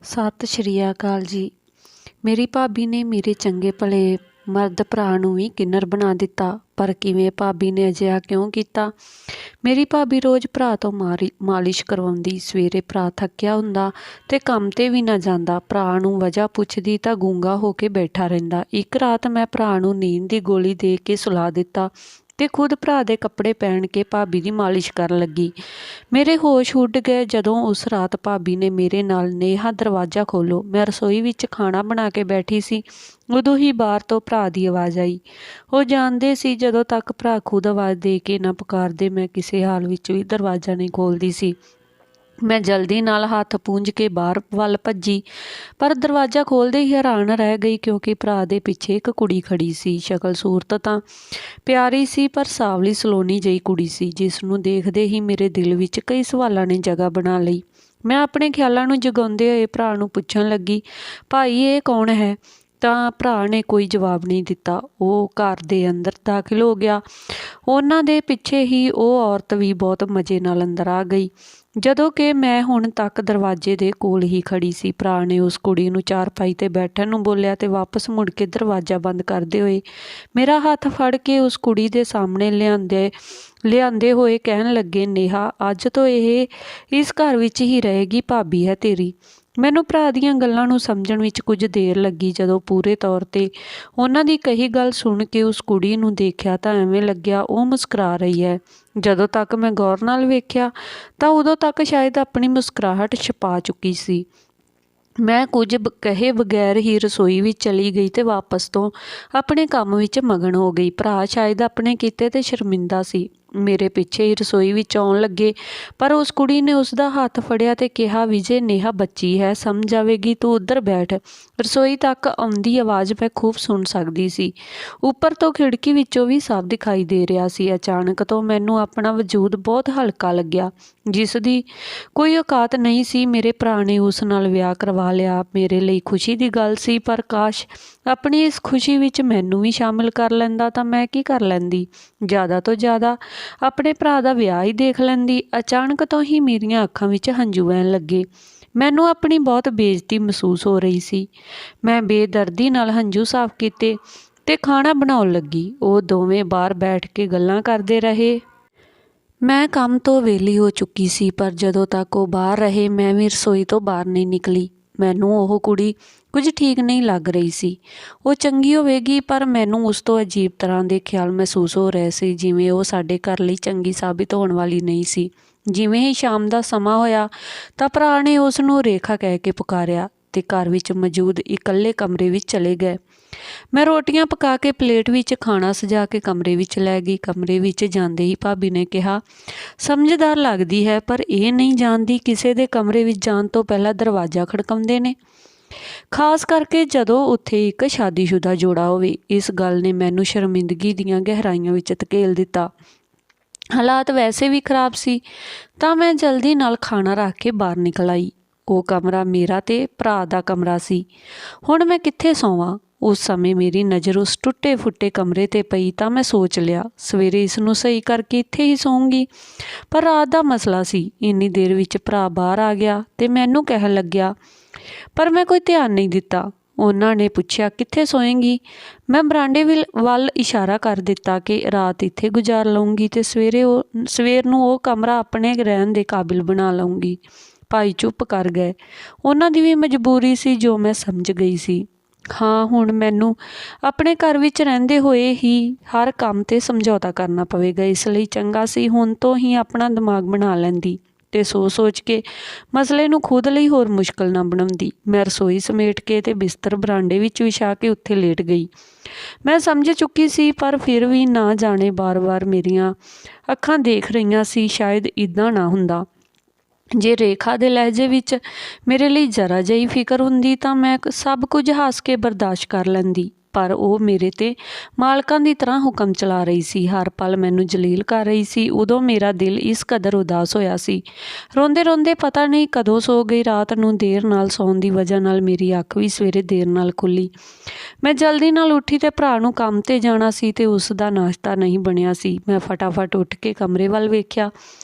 ਸਤਿ ਸ਼੍ਰੀ ਅਕਾਲ ਜੀ। ਮੇਰੀ ਭਾਬੀ ਨੇ ਮੇਰੇ ਚੰਗੇ ਭਲੇ ਮਰਦ ਭਰਾ ਨੂੰ ਵੀ ਕਿੰਨਰ ਬਣਾ ਦਿੱਤਾ। ਪਰ ਕਿਵੇਂ ਭਾਬੀ ਨੇ ਅਜਿਹਾ ਕਿਉਂ ਕੀਤਾ? ਮੇਰੀ ਭਾਬੀ ਰੋਜ਼ ਭਰਾ ਤੋਂ ਮਾਲਿਸ਼ ਕਰਵਾਉਂਦੀ। ਸਵੇਰੇ ਭਰਾ ਥੱਕਿਆ ਹੁੰਦਾ ਤੇ ਕੰਮ ਤੇ ਵੀ ਨਾ ਜਾਂਦਾ। ਭਰਾ ਨੂੰ ਵਜ੍ਹਾ ਪੁੱਛਦੀ ਤਾਂ ਗੂੰਗਾ ਹੋ ਕੇ ਬੈਠਾ ਰਹਿੰਦਾ। ਇੱਕ ਰਾਤ ਮੈਂ ਭਰਾ ਨੂੰ ਨੀਂਦ ਦੀ ਗੋਲੀ ਦੇ ਕੇ ਸੁਲਾ ਦਿੱਤਾ ਤੇ ਖੁਦ ਭਰਾ ਦੇ ਕੱਪੜੇ ਪਹਿਨ ਕੇ ਭਾਬੀ ਦੀ ਮਾਲਿਸ਼ ਕਰਨ ਲੱਗੀ। ਮੇਰੇ ਹੋਸ਼ ਉੱਡ ਗਏ ਜਦੋਂ ਉਸ ਰਾਤ ਭਾਬੀ ਨੇ ਮੇਰੇ ਨਾਲ ਨੇਹਾ ਦਰਵਾਜ਼ਾ ਖੋਲ੍ਹੋ। ਮੈਂ ਰਸੋਈ ਵਿੱਚ ਖਾਣਾ ਬਣਾ ਕੇ ਬੈਠੀ ਸੀ। ਉਦੋਂ ਹੀ ਬਾਹਰ ਤੋਂ ਭਰਾ ਦੀ ਆਵਾਜ਼ ਆਈ। ਉਹ ਜਾਣਦੇ ਸੀ ਜਦੋਂ ਤੱਕ ਭਰਾ ਖੁਦ ਆਵਾਜ਼ ਦੇ ਕੇ ਨਾ ਪੁਕਾਰਦੇ ਮੈਂ ਕਿਸੇ ਹਾਲ ਵਿੱਚ ਵੀ ਦਰਵਾਜ਼ਾ ਨਹੀਂ ਖੋਲ੍ਹਦੀ ਸੀ। ਮੈਂ ਜਲਦੀ ਨਾਲ ਹੱਥ ਪੂੰਝ ਕੇ ਬਾਹਰ ਵੱਲ ਭੱਜੀ, ਪਰ ਦਰਵਾਜ਼ਾ ਖੋਲ੍ਹਦੇ ਹੀ ਹੈਰਾਨ ਰਹਿ ਗਈ ਕਿਉਂਕਿ ਭਰਾ ਦੇ ਪਿੱਛੇ ਇੱਕ ਕੁੜੀ ਖੜੀ ਸੀ। ਸ਼ਕਲ ਸੂਰਤ ਤਾਂ ਪਿਆਰੀ ਸੀ, ਪਰ ਸਾਵਲੀ ਸਲੋਨੀ ਜਿਹੀ ਕੁੜੀ ਸੀ ਜਿਸ ਨੂੰ ਦੇਖਦੇ ਹੀ ਮੇਰੇ ਦਿਲ ਵਿੱਚ ਕਈ ਸਵਾਲਾਂ ਨੇ ਜਗ੍ਹਾ ਬਣਾ ਲਈ। ਮੈਂ ਆਪਣੇ ਖਿਆਲਾਂ ਨੂੰ ਜਗਾਉਂਦੇ ਹੋਏ ਭਰਾ ਨੂੰ ਪੁੱਛਣ ਲੱਗੀ, ਭਾਈ ਇਹ ਕੌਣ ਹੈ? ਤਾਂ ਭਰਾ ਨੇ ਕੋਈ ਜਵਾਬ ਨਹੀਂ ਦਿੱਤਾ। ਉਹ ਘਰ ਦੇ ਅੰਦਰ ਦਾਖਲ ਹੋ ਗਿਆ। ਉਹਨਾਂ ਦੇ ਪਿੱਛੇ ਹੀ ਉਹ ਔਰਤ ਵੀ ਬਹੁਤ ਮਜ਼ੇ ਨਾਲ ਅੰਦਰ ਆ ਗਈ, ਜਦੋਂ ਕਿ ਮੈਂ ਹੁਣ ਤੱਕ ਦਰਵਾਜ਼ੇ ਦੇ ਕੋਲ ਹੀ ਖੜੀ ਸੀ। ਭਰਾ ਨੇ ਉਸ ਕੁੜੀ ਨੂੰ ਚਾਰਪਾਈ 'ਤੇ ਬੈਠਣ ਨੂੰ ਬੋਲਿਆ ਤੇ ਵਾਪਸ ਮੁੜ ਕੇ ਦਰਵਾਜ਼ਾ ਬੰਦ ਕਰਦੇ ਹੋਏ ਮੇਰਾ ਹੱਥ ਫੜ ਕੇ ਉਸ ਕੁੜੀ ਦੇ ਸਾਹਮਣੇ ਲਿਆਂਦੇ ਹੋਏ ਕਹਿਣ ਲੱਗੇ, ਨੇਹਾ, ਅੱਜ ਤੋਂ ਇਹ ਇਸ ਘਰ ਵਿੱਚ ਹੀ ਰਹੇਗੀ। ਭਾਬੀ ਹੈ ਤੇਰੀ। ਮੈਨੂੰ ਭਰਾ ਦੀਆਂ ਗੱਲਾਂ ਨੂੰ ਸਮਝਣ ਵਿੱਚ ਕੁਝ ਦੇਰ ਲੱਗੀ। ਜਦੋਂ ਪੂਰੇ ਤੌਰ 'ਤੇ ਉਹਨਾਂ ਦੀ ਕਹੀ ਗੱਲ ਸੁਣ ਕੇ ਉਸ ਕੁੜੀ ਨੂੰ ਦੇਖਿਆ ਤਾਂ ਐਵੇਂ ਲੱਗਿਆ ਉਹ ਮੁਸਕਰਾ ਰਹੀ ਹੈ। ਜਦੋਂ ਤੱਕ ਮੈਂ ਗੌਰ ਨਾਲ ਵੇਖਿਆ ਤਾਂ ਉਦੋਂ ਤੱਕ ਸ਼ਾਇਦ ਆਪਣੀ ਮੁਸਕਰਾਹਟ ਛੁਪਾ ਚੁੱਕੀ ਸੀ। ਮੈਂ ਕੁਝ ਕਹੇ ਬਗੈਰ ਹੀ ਰਸੋਈ ਵਿੱਚ ਚਲੀ ਗਈ ਤੇ ਵਾਪਸ ਤੋਂ ਆਪਣੇ ਕੰਮ ਵਿੱਚ ਮਗਨ ਹੋ ਗਈ। ਭਰਾ ਸ਼ਾਇਦ ਆਪਣੇ ਕੀਤੇ ਤੇ ਸ਼ਰਮਿੰਦਾ ਸੀ। ਮੇਰੇ ਪਿੱਛੇ ਹੀ ਰਸੋਈ ਵਿੱਚ ਆਉਣ ਲੱਗੇ, ਪਰ ਉਸ ਕੁੜੀ ਨੇ ਉਸ ਦਾ ਹੱਥ ਫੜਿਆ ਤੇ ਕਿਹਾ, ਵਿਜੇ, ਨੇਹਾ ਬੱਚੀ ਹੈ, ਸਮਝ ਜਾਵੇਗੀ, ਤੂੰ ਉੱਧਰ ਬੈਠ। ਰਸੋਈ ਤੱਕ ਆਉਂਦੀ ਆਵਾਜ਼ ਮੈਂ ਖੂਬ ਸੁਣ ਸਕਦੀ ਸੀ। ਉੱਪਰ ਤੋਂ ਖਿੜਕੀ ਵਿੱਚੋਂ ਵੀ ਸਾਫ਼ ਦਿਖਾਈ ਦੇ ਰਿਹਾ ਸੀ। ਅਚਾਨਕ ਤੋਂ ਮੈਨੂੰ ਆਪਣਾ ਵਜੂਦ ਬਹੁਤ ਹਲਕਾ ਲੱਗਿਆ, ਜਿਸ ਦੀ ਕੋਈ ਔਕਾਤ ਨਹੀਂ ਸੀ। ਮੇਰੇ ਭਰਾ ਨੇ ਉਸ ਨਾਲ ਵਿਆਹ ਕਰਵਾ ਲਿਆ। ਮੇਰੇ ਲਈ ਖੁਸ਼ੀ ਦੀ ਗੱਲ ਸੀ, ਪਰ ਕਾਸ਼ ਆਪਣੀ ਇਸ ਖੁਸ਼ੀ ਵਿੱਚ ਮੈਨੂੰ ਵੀ ਸ਼ਾਮਿਲ ਕਰ ਲੈਂਦਾ ਤਾਂ ਮੈਂ ਕੀ ਕਰ ਲੈਂਦੀ? ਜ਼ਿਆਦਾ ਤੋਂ ਜ਼ਿਆਦਾ ਆਪਣੇ ਭਰਾ ਦਾ ਵਿਆਹ ਹੀ ਦੇਖ ਲੈਂਦੀ। ਅਚਾਨਕ ਤੋਂ ਹੀ ਮੇਰੀਆਂ ਅੱਖਾਂ ਵਿੱਚ ਹੰਝੂ ਵਹਿਣ ਲੱਗੇ। ਮੈਨੂੰ ਆਪਣੀ ਬਹੁਤ ਬੇਇੱਜ਼ਤੀ ਮਹਿਸੂਸ ਹੋ ਰਹੀ ਸੀ। ਮੈਂ ਬੇਦਰਦੀ ਨਾਲ ਹੰਝੂ ਸਾਫ਼ ਕੀਤੇ ਤੇ ਖਾਣਾ ਬਣਾਉਣ ਲੱਗੀ। ਉਹ ਦੋਵੇਂ ਬਾਹਰ ਬੈਠ ਕੇ ਗੱਲਾਂ ਕਰਦੇ ਰਹੇ। ਮੈਂ ਕੰਮ ਤੋਂ ਵਿਹਲੀ ਹੋ ਚੁੱਕੀ ਸੀ, ਪਰ ਜਦੋਂ ਤੱਕ ਉਹ ਬਾਹਰ ਰਹੇ ਮੈਂ ਵੀ ਰਸੋਈ ਤੋਂ ਬਾਹਰ ਨਹੀਂ ਨਿਕਲੀ। ਮੈਨੂੰ ਉਹ ਕੁੜੀ ਕੁਝ ਠੀਕ ਨਹੀਂ ਲੱਗ ਰਹੀ ਸੀ। ਉਹ ਚੰਗੀ ਹੋਵੇਗੀ, ਪਰ ਮੈਨੂੰ ਉਸ ਤੋਂ ਅਜੀਬ ਤਰ੍ਹਾਂ ਦੇ ਖਿਆਲ ਮਹਿਸੂਸ ਹੋ ਰਹੇ ਸੀ, ਜਿਵੇਂ ਉਹ ਸਾਡੇ ਘਰ ਲਈ ਚੰਗੀ ਸਾਬਿਤ ਹੋਣ ਵਾਲੀ ਨਹੀਂ ਸੀ। ਜਿਵੇਂ ਹੀ ਸ਼ਾਮ ਦਾ ਸਮਾਂ ਹੋਇਆ ਤਾਂ ਭਰਾ ਨੇ ਉਸ ਨੂੰ ਰੇਖਾ ਕਹਿ ਕੇ ਪੁਕਾਰਿਆ ਤੇ ਘਰ ਵਿੱਚ ਮੌਜੂਦ ਇਕੱਲੇ ਕਮਰੇ ਵਿੱਚ ਚਲੇ ਗਏ। ਮੈਂ ਰੋਟੀਆਂ ਪਕਾ ਕੇ ਪਲੇਟ ਵਿੱਚ ਖਾਣਾ ਸਜਾ ਕੇ ਕਮਰੇ ਵਿੱਚ ਲੈ ਗਈ। ਕਮਰੇ ਵਿੱਚ ਜਾਂਦੇ ਹੀ ਭਾਬੀ ਨੇ ਕਿਹਾ, ਸਮਝਦਾਰ ਲੱਗਦੀ ਹੈ, ਪਰ ਇਹ ਨਹੀਂ ਜਾਣਦੀ ਕਿਸੇ ਦੇ ਕਮਰੇ ਵਿੱਚ ਜਾਣ ਤੋਂ ਪਹਿਲਾਂ ਦਰਵਾਜ਼ਾ ਖੜਕਾਉਂਦੇ ਨੇ, ਖਾਸ ਕਰਕੇ ਜਦੋਂ ਉੱਥੇ ਇੱਕ ਸ਼ਾਦੀशुदा ਜੋੜਾ ਹੋਵੇ। ਇਸ ਗੱਲ ਨੇ ਮੈਨੂੰ ਸ਼ਰਮਿੰਦਗੀ ਦੀਆਂ ਗਹਿਰਾਈਆਂ ਵਿੱਚ ਧਕੇਲ ਦਿੱਤਾ। ਹਾਲਾਤ ਵੈਸੇ ਵੀ ਖਰਾਬ ਸੀ ਤਾਂ ਮੈਂ ਜਲਦੀ ਨਾਲ ਖਾਣਾ ਰੱਖ ਕੇ ਬਾਹਰ ਨਿਕਲ ਆਈ। ਉਹ ਕਮਰਾ ਮੇਰਾ ਤੇ ਭਰਾ ਦਾ ਕਮਰਾ ਸੀ। ਹੁਣ ਮੈਂ ਕਿੱਥੇ ਸੌਵਾਂ? ਉਸ ਸਮੇਂ ਮੇਰੀ ਨਜ਼ਰ ਉਸ ਟੁੱਟੇ ਫੁੱਟੇ ਕਮਰੇ 'ਤੇ ਪਈ ਤਾਂ ਮੈਂ ਸੋਚ ਲਿਆ, ਸਵੇਰੇ ਇਸ ਨੂੰ ਸਹੀ ਕਰਕੇ ਇੱਥੇ ਹੀ ਸੌਂਗੀ। ਪਰ ਰਾਤ ਦਾ ਮਸਲਾ ਸੀ। ਇੰਨੀ ਦੇਰ ਵਿੱਚ ਭਰਾ ਬਾਹਰ ਆ ਗਿਆ ਤੇ ਮੈਨੂੰ ਕਹਿਣ ਲੱਗਿਆ, ਪਰ ਮੈਂ ਕੋਈ ਧਿਆਨ ਨਹੀਂ ਦਿੱਤਾ। ਉਹਨਾਂ ਨੇ ਪੁੱਛਿਆ, ਕਿੱਥੇ ਸੋਏਂਗੀ? ਮੈਂ ਬਰਾਂਡੇ ਵੱਲ ਇਸ਼ਾਰਾ ਕਰ ਦਿੱਤਾ ਕਿ ਰਾਤ ਇੱਥੇ ਗੁਜ਼ਾਰ ਲਊਂਗੀ ਤੇ ਸਵੇਰ ਨੂੰ ਉਹ ਕਮਰਾ ਆਪਣੇ ਰਹਿਣ ਦੇ ਕਾਬਿਲ ਬਣਾ ਲਊਂਗੀ। ਭਾਈ ਚੁੱਪ ਕਰ ਗਏ। ਉਹਨਾਂ ਦੀ ਵੀ ਮਜਬੂਰੀ ਸੀ ਜੋ ਮੈਂ ਸਮਝ ਗਈ ਸੀ। ਹਾਂ, ਹੁਣ ਮੈਨੂੰ ਆਪਣੇ ਘਰ ਵਿੱਚ ਰਹਿੰਦੇ ਹੋਏ ਹੀ ਹਰ ਕੰਮ 'ਤੇ ਸਮਝੌਤਾ ਕਰਨਾ ਪਵੇਗਾ। ਇਸ ਲਈ ਚੰਗਾ ਸੀ ਹੁਣ ਤੋਂ ਹੀ ਆਪਣਾ ਦਿਮਾਗ ਬਣਾ ਲੈਂਦੀ ਤੇ ਸੋਚ ਕੇ ਮਸਲੇ ਨੂੰ ਖੁਦ ਲਈ ਹੋਰ ਮੁਸ਼ਕਲ ਨਾ ਬਣਾਉਂਦੀ। ਮੈਂ ਰਸੋਈ ਸਮੇਟ ਕੇ ਤੇ ਬਿਸਤਰ ਬਰਾਂਡੇ ਵਿੱਚ ਵਿਛਾ ਕੇ ਉੱਥੇ ਲੇਟ ਗਈ। ਮੈਂ ਸਮਝ ਚੁੱਕੀ ਸੀ, ਪਰ ਫਿਰ ਵੀ ਨਾ ਜਾਣੇ ਬਾਰ-ਬਾਰ ਮੇਰੀਆਂ ਅੱਖਾਂ ਦੇਖ ਰਹੀਆਂ ਸੀ। ਸ਼ਾਇਦ ਇੱਦਾਂ ਨਾ ਹੁੰਦਾ। ਜੇ ਰੇਖਾ ਦੇ ਲਹਿਜੇ ਵਿੱਚ ਮੇਰੇ ਲਈ ਜ਼ਰਾ ਜਿਹੀ ਫਿਕਰ ਹੁੰਦੀ ਤਾਂ ਮੈਂ ਸਭ ਕੁਝ ਹੱਸ ਕੇ ਬਰਦਾਸ਼ਤ ਕਰ ਲੈਂਦੀ। ਪਰ ਉਹ ਮੇਰੇ ਤੇ ਮਾਲਕਾਂ ਦੀ ਤਰ੍ਹਾਂ ਹੁਕਮ ਚਲਾ ਰਹੀ ਸੀ, ਹਰ ਪਲ ਮੈਨੂੰ ਜਲੀਲ ਕਰ ਰਹੀ ਸੀ। ਉਦੋਂ ਮੇਰਾ ਦਿਲ ਇਸ ਕਦਰ ਉਦਾਸ ਹੋਇਆ ਸੀ। ਰੋਂਦੇ ਰੋਂਦੇ ਪਤਾ ਨਹੀਂ ਕਦੋਂ ਸੋ ਗਈ। ਰਾਤ ਨੂੰ ਦੇਰ ਨਾਲ ਸੌਣ ਦੀ ਵਜ੍ਹਾ ਨਾਲ ਮੇਰੀ ਅੱਖ ਵੀ ਸਵੇਰੇ ਦੇਰ ਨਾਲ ਖੁੱਲ੍ਹੀ। ਮੈਂ ਜਲਦੀ ਨਾਲ ਉੱਠੀ ਤੇ ਭਰਾ ਨੂੰ ਕੰਮ 'ਤੇ ਜਾਣਾ ਸੀ ਤੇ ਉਸ ਦਾ ਨਾਸ਼ਤਾ ਨਹੀਂ ਬਣਿਆ ਸੀ। ਮੈਂ ਫਟਾਫਟ ਉੱਠ ਕੇ ਕਮਰੇ ਵੱਲ ਵੇਖਿਆ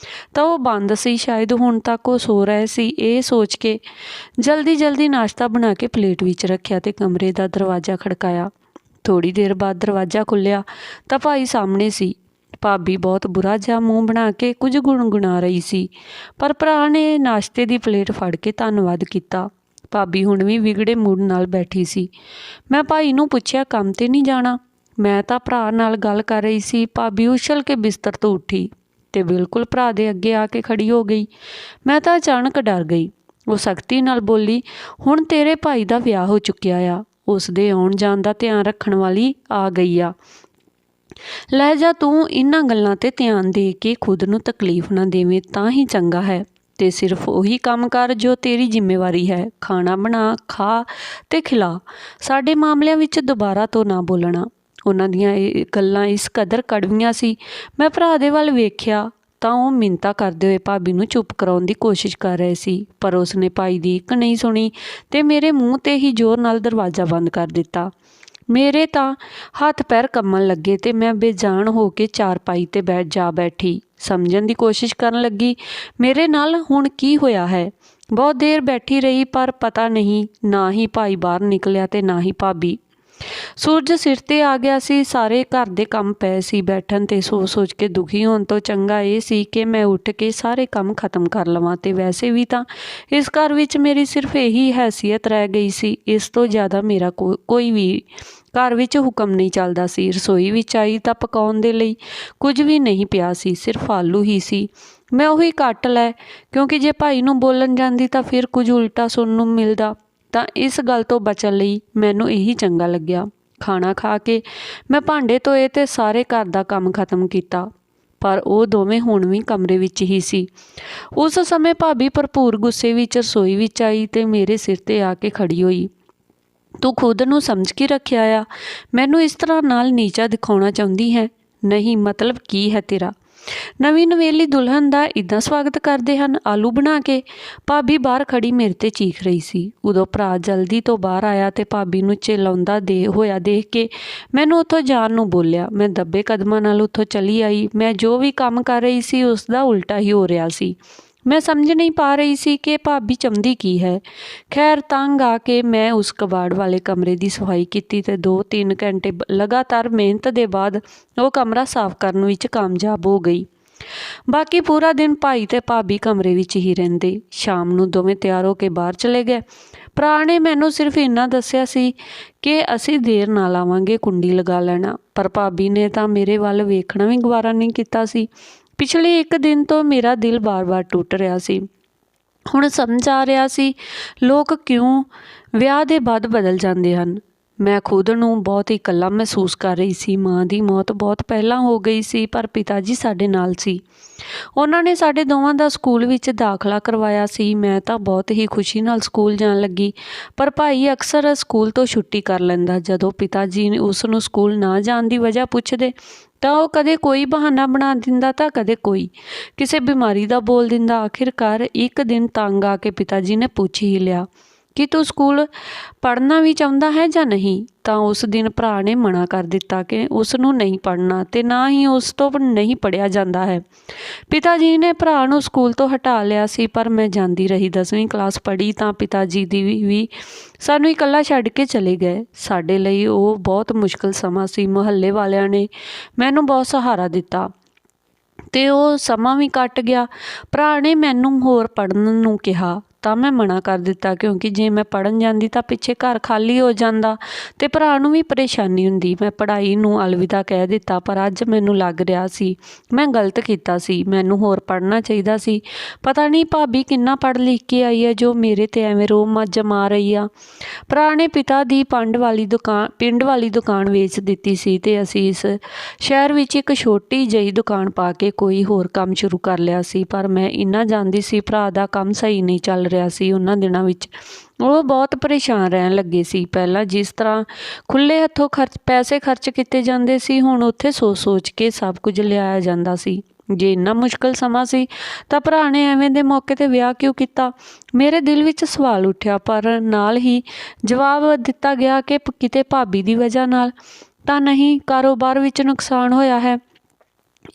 ਤਾਂ ਉਹ ਬੰਦ ਸੀ। ਸ਼ਾਇਦ ਹੁਣ ਤੱਕ ਉਹ ਸੋ ਰਹੇ ਸੀ। ਇਹ ਸੋਚ ਕੇ ਜਲਦੀ ਨਾਸ਼ਤਾ ਬਣਾ ਕੇ ਪਲੇਟ ਵਿੱਚ ਰੱਖਿਆ ਤੇ ਕਮਰੇ ਦਾ ਦਰਵਾਜ਼ਾ ਖੜਕਾਇਆ। ਥੋੜ੍ਹੀ ਦੇਰ ਬਾਅਦ ਦਰਵਾਜ਼ਾ ਖੁੱਲ੍ਹਿਆ ਤਾਂ ਭਾਈ ਸਾਹਮਣੇ ਸੀ। ਭਾਬੀ ਬਹੁਤ ਬੁਰਾ ਜਿਹਾ ਮੂੰਹ ਬਣਾ ਕੇ ਕੁਝ ਗੁਣਗੁਣਾ ਰਹੀ ਸੀ, ਪਰ ਭਰਾ ਨੇ ਨਾਸ਼ਤੇ ਦੀ ਪਲੇਟ ਫੜ ਕੇ ਧੰਨਵਾਦ ਕੀਤਾ। ਭਾਬੀ ਹੁਣ ਵੀ ਵਿਗੜੇ ਮੂਡ ਨਾਲ ਬੈਠੀ ਸੀ। ਮੈਂ ਭਾਈ ਨੂੰ ਪੁੱਛਿਆ, ਕੰਮ 'ਤੇ ਨਹੀਂ ਜਾਣਾ? ਮੈਂ ਤਾਂ ਭਰਾ ਨਾਲ ਗੱਲ ਕਰ ਰਹੀ ਸੀ। ਭਾਬੀ ਉਛਲ ਕੇ ਬਿਸਤਰ ਤੋਂ ਉੱਠੀ ਤੇ ਬਿਲਕੁਲ ਭਰਾ ਦੇ ਅੱਗੇ ਆ ਕੇ ਖੜੀ ਹੋ ਗਈ। ਮੈਂ ਤਾਂ ਅਚਾਨਕ ਡਰ ਗਈ। ਉਹ ਸਖਤੀ ਨਾਲ ਬੋਲੀ, ਹੁਣ ਤੇਰੇ ਭਾਈ ਦਾ ਵਿਆਹ ਹੋ ਚੁੱਕਿਆ ਆ, ਉਸ ਦੇ ਆਉਣ ਜਾਣ ਦਾ ਧਿਆਨ ਰੱਖਣ ਵਾਲੀ ਆ ਗਈ ਆ। ਲੈ ਜਾ, ਤੂੰ ਇਹਨਾਂ ਗੱਲਾਂ 'ਤੇ ਧਿਆਨ ਦੇ ਕੇ ਖੁਦ ਨੂੰ ਤਕਲੀਫ ਨਾ ਦੇਵੇਂ ਤਾਂ ਹੀ ਚੰਗਾ ਹੈ। ਤੇ ਸਿਰਫ ਉਹੀ ਕੰਮ ਕਰ ਜੋ ਤੇਰੀ ਜ਼ਿੰਮੇਵਾਰੀ ਹੈ। ਖਾਣਾ ਬਣਾ, ਖਾ ਤੇ ਖਿਲਾ। ਸਾਡੇ ਮਾਮਲਿਆਂ ਵਿੱਚ ਦੁਬਾਰਾ ਤੋਂ ਨਾ ਬੋਲਣਾ। ਉਹਨਾਂ ਦੀਆਂ ਇਹ ਗੱਲਾਂ ਇਸ ਕਦਰ ਕੜਵੀਆਂ ਸੀ। ਮੈਂ ਭਰਾ ਦੇ ਵੱਲ ਵੇਖਿਆ ਤਾਂ ਉਹ ਮਿੰਨਤਾਂ ਕਰਦੇ ਹੋਏ ਭਾਬੀ ਨੂੰ ਚੁੱਪ ਕਰਾਉਣ ਦੀ ਕੋਸ਼ਿਸ਼ ਕਰ ਰਹੇ ਸੀ, ਪਰ ਉਸਨੇ ਭਾਈ ਦੀ ਇੱਕ ਨਹੀਂ ਸੁਣੀ ਤੇ ਮੇਰੇ ਮੂੰਹ 'ਤੇ ਹੀ ਜ਼ੋਰ ਨਾਲ ਦਰਵਾਜ਼ਾ ਬੰਦ ਕਰ ਦਿੱਤਾ। ਮੇਰੇ ਤਾਂ ਹੱਥ ਪੈਰ ਕੰਬਣ ਲੱਗੇ ਤੇ ਮੈਂ ਬੇਜਾਨ ਹੋ ਕੇ ਚਾਰਪਾਈ 'ਤੇ ਬੈਠੀ। ਸਮਝਣ ਦੀ ਕੋਸ਼ਿਸ਼ ਕਰਨ ਲੱਗੀ ਮੇਰੇ ਨਾਲ ਹੁਣ ਕੀ ਹੋਇਆ ਹੈ। ਬਹੁਤ ਦੇਰ ਬੈਠੀ ਰਹੀ ਪਰ ਪਤਾ ਨਹੀਂ, ਨਾ ਹੀ ਭਾਈ ਬਾਹਰ ਨਿਕਲਿਆ ਤੇ ਨਾ ਹੀ ਭਾਬੀ। ਸੂਰਜ ਸਿਰ 'ਤੇ ਆ ਗਿਆ ਸੀ। ਸਾਰੇ ਘਰ ਦੇ ਕੰਮ ਪਏ ਸੀ। ਬੈਠਣ 'ਤੇ ਸੋਚ ਕੇ ਦੁਖੀ ਹੋਣ ਤੋਂ ਚੰਗਾ ਇਹ ਸੀ ਕਿ ਮੈਂ ਉੱਠ ਕੇ ਸਾਰੇ ਕੰਮ ਖਤਮ ਕਰ ਲਵਾਂ। ਤੇ ਵੈਸੇ ਵੀ ਤਾਂ ਇਸ ਘਰ ਵਿੱਚ ਮੇਰੀ ਸਿਰਫ ਇਹੀ ਹੈਸੀਅਤ ਰਹਿ ਗਈ ਸੀ। ਇਸ ਤੋਂ ਜ਼ਿਆਦਾ ਮੇਰਾ ਕੋਈ ਵੀ ਘਰ ਵਿੱਚ ਹੁਕਮ ਨਹੀਂ ਚੱਲਦਾ ਸੀ। ਰਸੋਈ ਵਿੱਚ ਆਈ ਤਾਂ ਪਕਾਉਣ ਦੇ ਲਈ ਕੁਝ ਵੀ ਨਹੀਂ ਪਿਆ ਸੀ, ਸਿਰਫ ਆਲੂ ਹੀ ਸੀ। ਮੈਂ ਉਹੀ ਕੱਟ ਲਏ ਕਿਉਂਕਿ ਜੇ ਭਾਈ ਨੂੰ ਬੋਲਣ ਜਾਂਦੀ ਤਾਂ ਫਿਰ ਕੁਝ ਉਲਟਾ ਸੁਣਨ ਨੂੰ ਮਿਲਦਾ, ਤਾਂ ਇਸ ਗੱਲ ਤੋਂ ਬਚਣ ਲਈ ਮੈਨੂੰ ਇਹੀ ਚੰਗਾ ਲੱਗਿਆ। ਖਾਣਾ ਖਾ ਕੇ ਮੈਂ ਭਾਂਡੇ ਧੋਏ ਤੇ ਸਾਰੇ ਘਰ ਦਾ ਕੰਮ ਖਤਮ ਕੀਤਾ, ਪਰ ਉਹ ਦੋਵੇਂ ਹੁਣ ਵੀ ਕਮਰੇ ਵਿੱਚ ਹੀ ਸੀ। ਉਸ ਸਮੇਂ ਭਾਬੀ ਭਰਪੂਰ ਗੁੱਸੇ ਵਿੱਚ ਰਸੋਈ ਵਿੱਚ ਆਈ ਤੇ ਮੇਰੇ ਸਿਰ 'ਤੇ ਆ ਕੇ ਖੜੀ ਹੋਈ। ਤੂੰ ਖੁਦ ਨੂੰ ਸਮਝ ਕੇ ਰੱਖਿਆ ਆ? ਮੈਨੂੰ ਇਸ ਤਰ੍ਹਾਂ ਨਾਲ ਨੀਚਾ ਦਿਖਾਉਣਾ ਚਾਹੁੰਦੀ ਹੈ? ਨਹੀਂ, ਮਤਲਬ ਕੀ ਹੈ ਤੇਰਾ? ਨਵੀਂ ਨਵੇਲੀ ਦੁਲਹਨ ਦਾ ਇੱਦਾਂ ਸਵਾਗਤ ਕਰਦੇ ਹਨ, ਆਲੂ ਬਣਾ ਕੇ? ਭਾਬੀ ਬਾਹਰ ਖੜੀ ਮੇਰੇ 'ਤੇ ਚੀਖ ਰਹੀ ਸੀ। ਉਦੋਂ ਭਰਾ ਜਲਦੀ ਤੋਂ ਬਾਹਰ ਆਇਆ ਤੇ ਭਾਬੀ ਨੂੰ ਚਿਲਾਉਂਦਾ ਹੋਇਆ ਦੇਖ ਕੇ ਮੈਨੂੰ ਉੱਥੋਂ ਜਾਣ ਨੂੰ ਬੋਲਿਆ। ਮੈਂ ਦੱਬੇ ਕਦਮਾਂ ਨਾਲ ਉੱਥੋਂ ਚਲੀ ਆਈ। ਮੈਂ ਜੋ ਵੀ ਕੰਮ ਕਰ ਰਹੀ ਸੀ ਉਸ ਦਾ ਉਲਟਾ ਹੀ ਹੋ ਰਿਹਾ ਸੀ। ਮੈਂ ਸਮਝ ਨਹੀਂ ਪਾ ਰਹੀ ਸੀ ਕਿ ਭਾਬੀ ਚਾਹੁੰਦੀ ਕੀ ਹੈ। ਖੈਰ, ਤੰਗ ਆ ਕੇ ਮੈਂ ਉਸ ਕਬਾੜ ਵਾਲੇ ਕਮਰੇ ਦੀ ਸਫਾਈ ਕੀਤੀ ਤੇ 2-3 ਘੰਟੇ ਲਗਾਤਾਰ ਮਿਹਨਤ ਦੇ ਬਾਅਦ ਉਹ ਕਮਰਾ ਸਾਫ਼ ਕਰਨ ਵਿੱਚ ਕਾਮਯਾਬ ਹੋ ਗਈ। ਬਾਕੀ ਪੂਰਾ ਦਿਨ ਭਾਈ ਤੇ ਭਾਬੀ ਕਮਰੇ ਵਿੱਚ ਹੀ ਰਹਿੰਦੇ। ਸ਼ਾਮ ਨੂੰ ਦੋਵੇਂ ਤਿਆਰ ਹੋ ਕੇ ਬਾਹਰ ਚਲੇ ਗਏ। ਭਰਾ ਨੇ ਮੈਨੂੰ ਸਿਰਫ ਇੰਨਾ ਦੱਸਿਆ ਸੀ ਕਿ ਅਸੀਂ ਦੇਰ ਨਾਲ ਆਵਾਂਗੇ, ਕੁੰਡੀ ਲਗਾ ਲੈਣਾ, ਪਰ ਭਾਬੀ ਨੇ ਤਾਂ ਮੇਰੇ ਵੱਲ ਵੇਖਣਾ ਵੀ ਗਵਾਰਾ ਨਹੀਂ ਕੀਤਾ ਸੀ। ਪਿਛਲੇ 1 ਦਿਨ ਤੋਂ ਮੇਰਾ ਦਿਲ ਬਾਰ-ਬਾਰ ਟੁੱਟ ਰਿਹਾ ਸੀ। ਹੁਣ ਸਮਝ ਆ ਰਿਹਾ ਸੀ ਲੋਕ ਕਿਉਂ ਵਿਆਹ ਦੇ ਬਾਅਦ ਬਦਲ ਜਾਂਦੇ ਹਨ। ਮੈਂ ਖੁਦ ਨੂੰ ਬਹੁਤ ਇਕੱਲਾ ਮਹਿਸੂਸ ਕਰ ਰਹੀ ਸੀ। ਮਾਂ ਦੀ ਮੌਤ ਬਹੁਤ ਪਹਿਲਾਂ ਹੋ ਗਈ ਸੀ, ਪਰ ਪਿਤਾ ਜੀ ਸਾਡੇ ਨਾਲ ਸੀ। ਉਹਨਾਂ ਨੇ ਸਾਡੇ ਦੋਵਾਂ ਦਾ ਸਕੂਲ ਵਿੱਚ ਦਾਖਲਾ ਕਰਵਾਇਆ ਸੀ। ਮੈਂ ਤਾਂ ਬਹੁਤ ਹੀ ਖੁਸ਼ੀ ਨਾਲ ਸਕੂਲ ਜਾਣ ਲੱਗੀ, ਪਰ ਭਾਈ ਅਕਸਰ ਸਕੂਲ ਤੋਂ ਛੁੱਟੀ ਕਰ ਲੈਂਦਾ। ਜਦੋਂ ਪਿਤਾ ਜੀ ਉਸ ਨੂੰ ਸਕੂਲ ਨਾ ਜਾਣ ਦੀ ਵਜ੍ਹਾ ਪੁੱਛਦੇ ਤਾਂ ਉਹ ਕਦੇ ਕੋਈ ਬਹਾਨਾ ਬਣਾ ਦਿੰਦਾ ਤਾਂ ਕਦੇ ਕੋਈ ਕਿਸੇ ਬਿਮਾਰੀ ਦਾ ਬੋਲ ਦਿੰਦਾ। ਆਖਿਰਕਾਰ ਇੱਕ ਦਿਨ ਤੰਗ ਆ ਕੇ ਪਿਤਾ ਜੀ ਨੇ ਪੁੱਛ ਹੀ ਲਿਆ ਕਿ ਤੂੰ ਸਕੂਲ ਪੜ੍ਹਨਾ ਵੀ ਚਾਹੁੰਦਾ ਹੈ ਜਾਂ ਨਹੀਂ। ਤਾਂ ਉਸ ਦਿਨ ਭਰਾ ਨੇ ਮਨਾ ਕਰ ਦਿੱਤਾ ਕਿ ਉਸ ਨੂੰ ਨਹੀਂ ਪੜ੍ਹਨਾ ਤੇ ਨਾ ਹੀ ਉਸ ਤੋਂ ਨਹੀਂ ਪੜ੍ਹਿਆ ਜਾਂਦਾ ਹੈ। ਪਿਤਾ ਜੀ ਨੇ ਭਰਾ ਨੂੰ ਸਕੂਲ ਤੋਂ ਹਟਾ ਲਿਆ ਸੀ, ਪਰ ਮੈਂ ਜਾਂਦੀ ਰਹੀ। 10ਵੀਂ ਕਲਾਸ ਪੜ੍ਹੀ ਤਾਂ ਪਿਤਾ ਜੀ ਦੀ ਵੀ ਸਾਨੂੰ ਇਕੱਲਾ ਛੱਡ ਕੇ ਚਲੇ ਗਏ। ਸਾਡੇ ਲਈ ਉਹ ਬਹੁਤ ਮੁਸ਼ਕਿਲ ਸਮਾਂ ਸੀ। ਮੁਹੱਲੇ ਵਾਲਿਆਂ ਨੇ ਮੈਨੂੰ ਬਹੁਤ ਸਹਾਰਾ ਦਿੱਤਾ ਤੇ ਉਹ ਸਮਾਂ ਵੀ ਕੱਟ ਗਿਆ। ਭਰਾ ਨੇ ਮੈਨੂੰ ਹੋਰ ਪੜ੍ਹਨ ਨੂੰ ਕਿਹਾ ਤਾਂ ਮੈਂ ਮਨਾ ਕਰ ਦਿੱਤਾ, ਕਿਉਂਕਿ ਜੇ ਮੈਂ ਪੜ੍ਹਨ ਜਾਂਦੀ ਤਾਂ ਪਿੱਛੇ ਘਰ ਖਾਲੀ ਹੋ ਜਾਂਦਾ ਤੇ ਭਰਾ ਨੂੰ ਵੀ ਪਰੇਸ਼ਾਨੀ ਹੁੰਦੀ। ਮੈਂ ਪੜ੍ਹਾਈ ਨੂੰ ਅਲਵਿਦਾ ਕਹਿ ਦਿੱਤਾ, ਪਰ ਅੱਜ ਮੈਨੂੰ ਲੱਗ ਰਿਹਾ ਸੀ ਮੈਂ ਗਲਤ ਕੀਤਾ ਸੀ। ਮੈਨੂੰ ਹੋਰ ਪੜ੍ਹਨਾ ਚਾਹੀਦਾ ਸੀ। ਪਤਾ ਨਹੀਂ ਭਾਬੀ ਕਿੰਨਾ ਪੜ੍ਹ ਲਿਖ ਕੇ ਆਈ ਹੈ ਜੋ ਮੇਰੇ 'ਤੇ ਐਵੇਂ ਰੋਅਬ ਜਮਾ ਰਹੀ ਆ। ਭਰਾ ਨੇ ਪਿਤਾ ਦੀ ਪਿੰਡ ਵਾਲੀ ਦੁਕਾਨ ਵੇਚ ਦਿੱਤੀ ਸੀ ਤੇ ਅਸੀਂ ਇਸ ਸ਼ਹਿਰ ਵਿੱਚ ਇੱਕ ਛੋਟੀ ਜਿਹੀ ਦੁਕਾਨ ਪਾ ਕੇ ਕੋਈ ਹੋਰ ਕੰਮ ਸ਼ੁਰੂ ਕਰ ਲਿਆ ਸੀ। ਪਰ ਮੈਂ ਇੰਨਾ ਜਾਣਦੀ ਸੀ ਭਰਾ ਦਾ ਕੰਮ ਸਹੀ ਨਹੀਂ ਚੱਲ ਰਿਹਾ ਸੀ। ਉਹਨਾਂ ਦਿਨਾਂ ਵਿੱਚ ਉਹ ਬਹੁਤ ਪਰੇਸ਼ਾਨ ਰਹਿਣ ਲੱਗੇ ਸੀ। ਪਹਿਲਾਂ ਜਿਸ ਤਰ੍ਹਾਂ ਖੁੱਲ੍ਹੇ ਹੱਥੋਂ ਪੈਸੇ ਖਰਚ ਕੀਤੇ ਜਾਂਦੇ ਸੀ, ਹੁਣ ਉੱਥੇ ਸੋਚ ਕੇ ਸਭ ਕੁਝ ਲਿਆਇਆ ਜਾਂਦਾ ਸੀ। ਜੇ ਇੰਨਾ ਮੁਸ਼ਕਿਲ ਸਮਾਂ ਸੀ ਤਾਂ ਭਰਾ ਨੇ ਐਵੇਂ ਦੇ ਮੌਕੇ 'ਤੇ ਵਿਆਹ ਕਿਉਂ ਕੀਤਾ? ਮੇਰੇ ਦਿਲ ਵਿੱਚ ਸਵਾਲ ਉੱਠਿਆ, ਪਰ ਨਾਲ ਹੀ ਜਵਾਬ ਦਿੱਤਾ ਗਿਆ ਕਿ ਕਿਤੇ ਭਾਬੀ ਦੀ ਵਜ੍ਹਾ ਨਾਲ ਤਾਂ ਨਹੀਂ, ਕਾਰੋਬਾਰ ਵਿੱਚ ਨੁਕਸਾਨ ਹੋਇਆ ਹੈ।